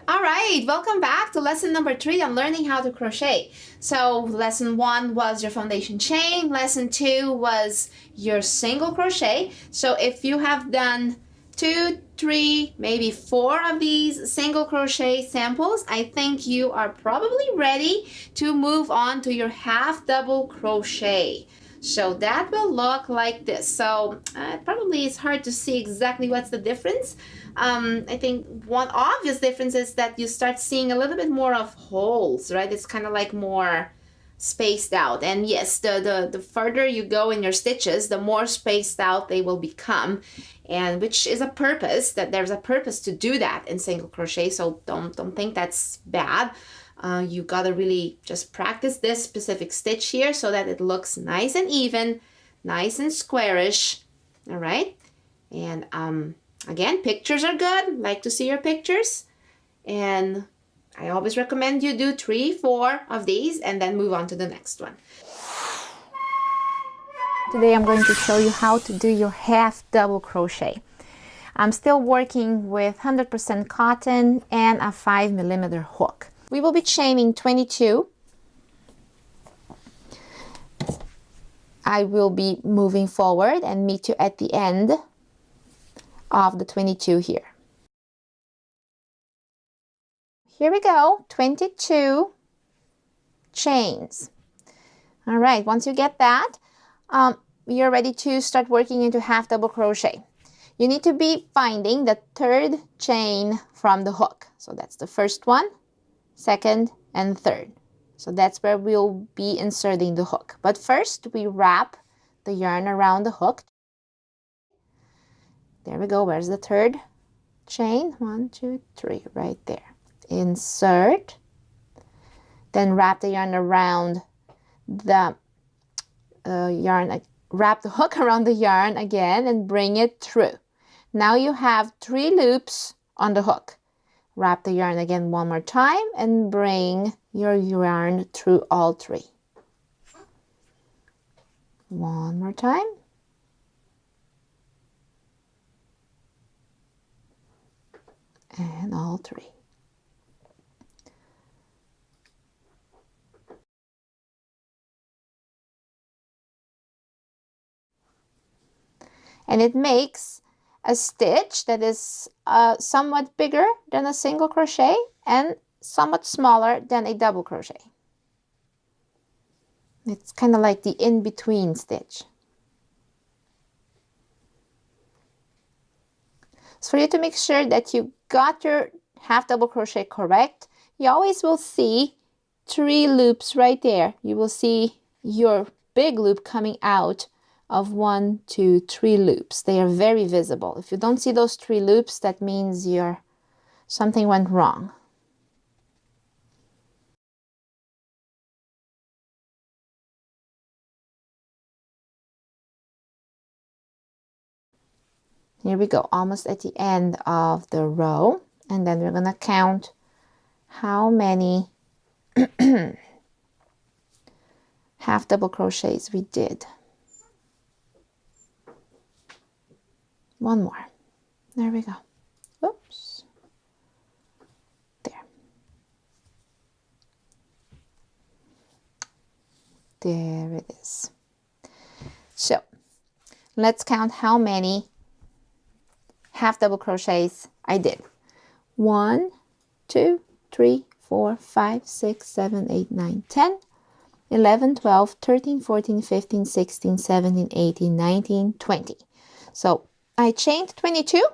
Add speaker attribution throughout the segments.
Speaker 1: All right, welcome back to lesson number 3 on learning how to crochet. So lesson 1 was your foundation chain, lesson 2 was your single crochet. So if you have done 2, 3, maybe 4 of these single crochet samples, I think you are probably ready to move on to your half double crochet. So that will look like this. So probably it's hard to see exactly what's the difference. I think one obvious difference is that you start seeing a little bit more of holes, right? It's kind of like more spaced out. And yes, the further you go in your stitches, the more spaced out they will become, and which is a purpose, that there's a purpose to do that in single crochet. So don't think that's bad. You gotta really just practice this specific stitch here so that it looks nice and even, nice and squarish. All right, and again, pictures are good. Like to see your pictures, and I always recommend you do 3, 4 of these and then move on to the next one.
Speaker 2: Today I'm going to show you how to do your half double crochet. I'm still working with 100% cotton and a 5mm hook. We will be chaining 22. I will be moving forward and meet you at the end of the 22 here. Here we go, 22 chains. All right, once you get that, you're ready to start working into half double crochet. You need to be finding the 3rd chain from the hook. So that's the first one, 2nd, and 3rd. So that's where we'll be inserting the hook. But first, we wrap the yarn around the hook. There we go. Where's the 3rd chain? 1, 2, 3, right there. Insert. Then wrap the yarn around the wrap the hook around the yarn again and bring it through. Now you have 3 loops on the hook. Wrap the yarn again one more time and bring your yarn through all 3. One more time. And all 3. And it makes a stitch that is somewhat bigger than a single crochet and somewhat smaller than a double crochet. It's kind of like the in-between stitch. So for you to make sure that you got your half double crochet correct, you always will see 3 loops right there. You will see your big loop coming out of 1, 2, 3 loops. They are very visible. If you don't see those 3 loops, that means something went wrong. Here we go, almost at the end of the row, and then we're gonna count how many half double crochets we did. One more. There we go. Oops. There. There it is. So let's count how many half double crochets I did. 1, 2, 3, 4, 5, 6, 7, 8, 9, 10, 11, 12, 13, 14, 15, 16, 17, 18, 19, 20. So I chained 22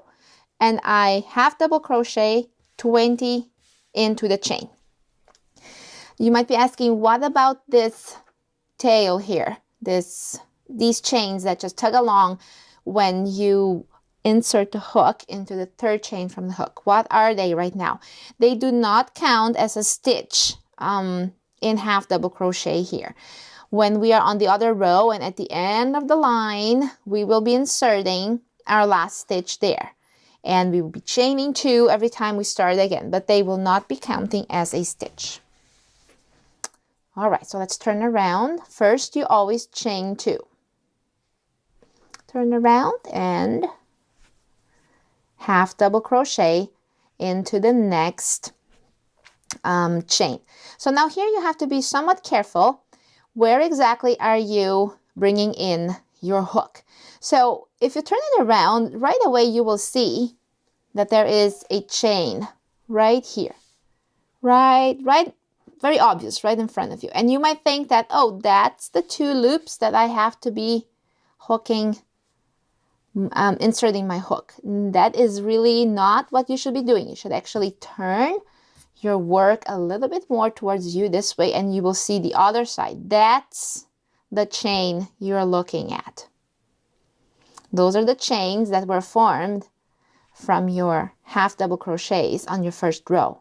Speaker 2: and I half double crochet 20 into the chain. You might be asking, what about this tail here? These chains that just tug along when you insert the hook into the 3rd chain from the hook. What are they right now? They do not count as a stitch in half double crochet here. When we are on the other row and at the end of the line, we will be inserting our last stitch there. And we will be chaining 2 every time we start again, but they will not be counting as a stitch. All right, so let's turn around. First, you always chain 2. Turn around and half double crochet into the next chain. So now here you have to be somewhat careful. Where exactly are you bringing in your hook? So if you turn it around, right away you will see that there is a chain right here. Right, very obvious, right in front of you. And you might think that, oh, that's the 2 loops that I have to be hooking, inserting my hook. That is really not what you should be doing. You should actually turn your work a little bit more towards you this way, and you will see the other side. That's the chain you're looking at. Those are the chains that were formed from your half double crochets on your first row.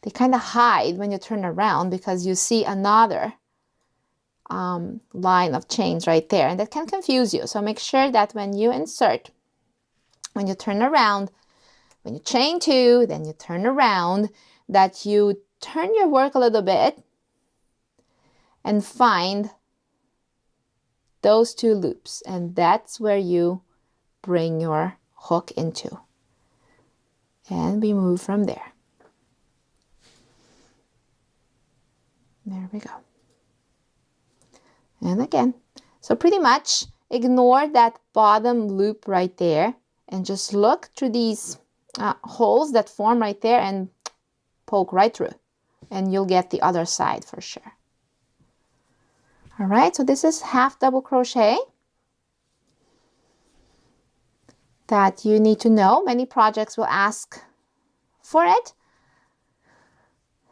Speaker 2: They kind of hide when you turn around because you see another line of chains right there, and that can confuse you. So make sure that when you insert, when you turn around, when you chain 2, then you turn around, that you turn your work a little bit and find those 2 loops, and that's where you bring your hook into, and we move from there. There we go. And again, so pretty much ignore that bottom loop right there and just look through these holes that form right there and poke right through, and you'll get the other side for sure. All right, so this is half double crochet that you need to know. Many projects will ask for it,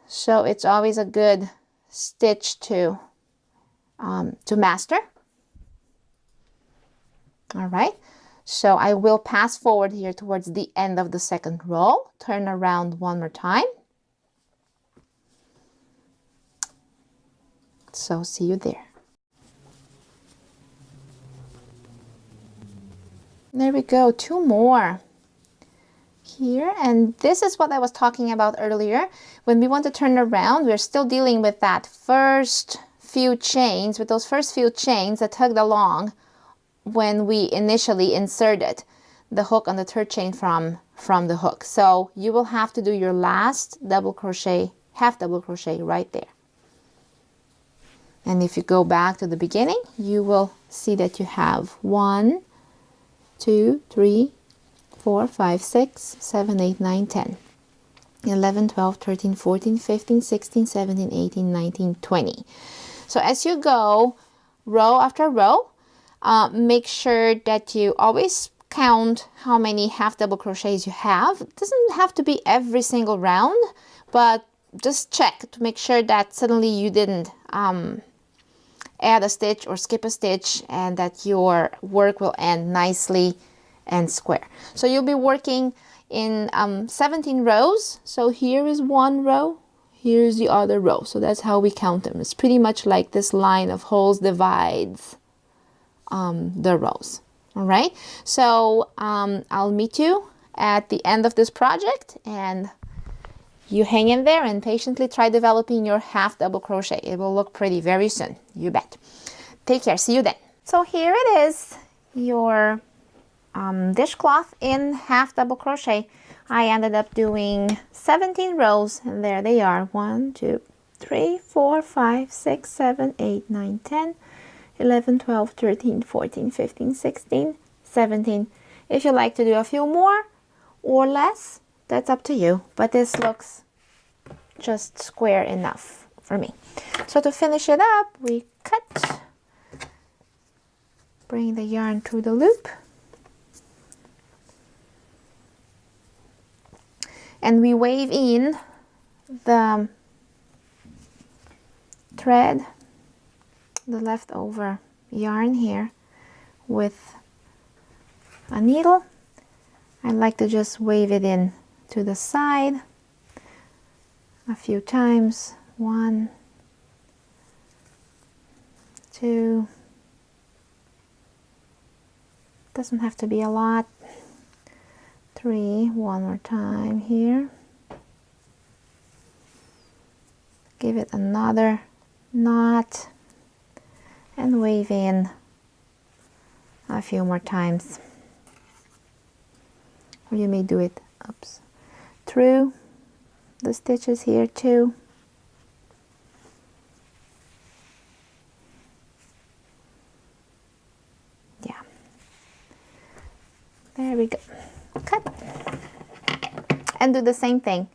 Speaker 2: so it's always a good stitch to master. All right, so I will pass forward here towards the end of the second row, turn around one more time. So see you there. There we go, 2 more here, and this is what I was talking about earlier. When we want to turn around, we're still dealing with that first few chains, with those first few chains that tugged along when we initially inserted the hook on the 3rd chain from the hook. So you will have to do your last double crochet, half double crochet right there. And if you go back to the beginning, you will see that you have 1, 2, 3, 4, 5, 6, 7, 8, 9, 10, 11, 12, 13, 14, 15, 16, 17, 18, 19, 20. So as you go row after row, make sure that you always count how many half double crochets you have. It doesn't have to be every single round, but just check to make sure that suddenly you didn't add a stitch or skip a stitch, and that your work will end nicely and square. So you'll be working in 17 rows. So here is 1 row, here's the other row. So that's how we count them. It's pretty much like this line of holes divides the rows. All right, so I'll meet you at the end of this project, and you hang in there and patiently try developing your half double crochet. It will look pretty very soon, you bet. Take care, see you then. So here it is, your dishcloth in half double crochet. I ended up doing 17 rows, and there they are. 1, 2, 3, 4, 5, 6, 7, 8, 9, 10, 11, 12, 13, 14, 15, 16, 17. If you like to do a few more or less, that's up to you, but this looks just square enough for me. So to finish it up, we cut, bring the yarn through the loop, and we wave in the thread, the leftover yarn here, with a needle. I like to just wave it in to the side a few times. 1, 2, doesn't have to be a lot. 3, one more time here. Give it another knot and wave in a few more times. Or you may do it, through the stitches here too. Yeah, there we go. Cut. And do the same thing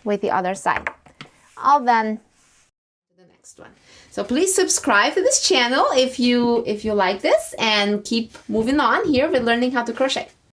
Speaker 2: with the other side. All done.
Speaker 1: The next one. So please subscribe to this channel if you like this, and keep moving on here with learning how to crochet.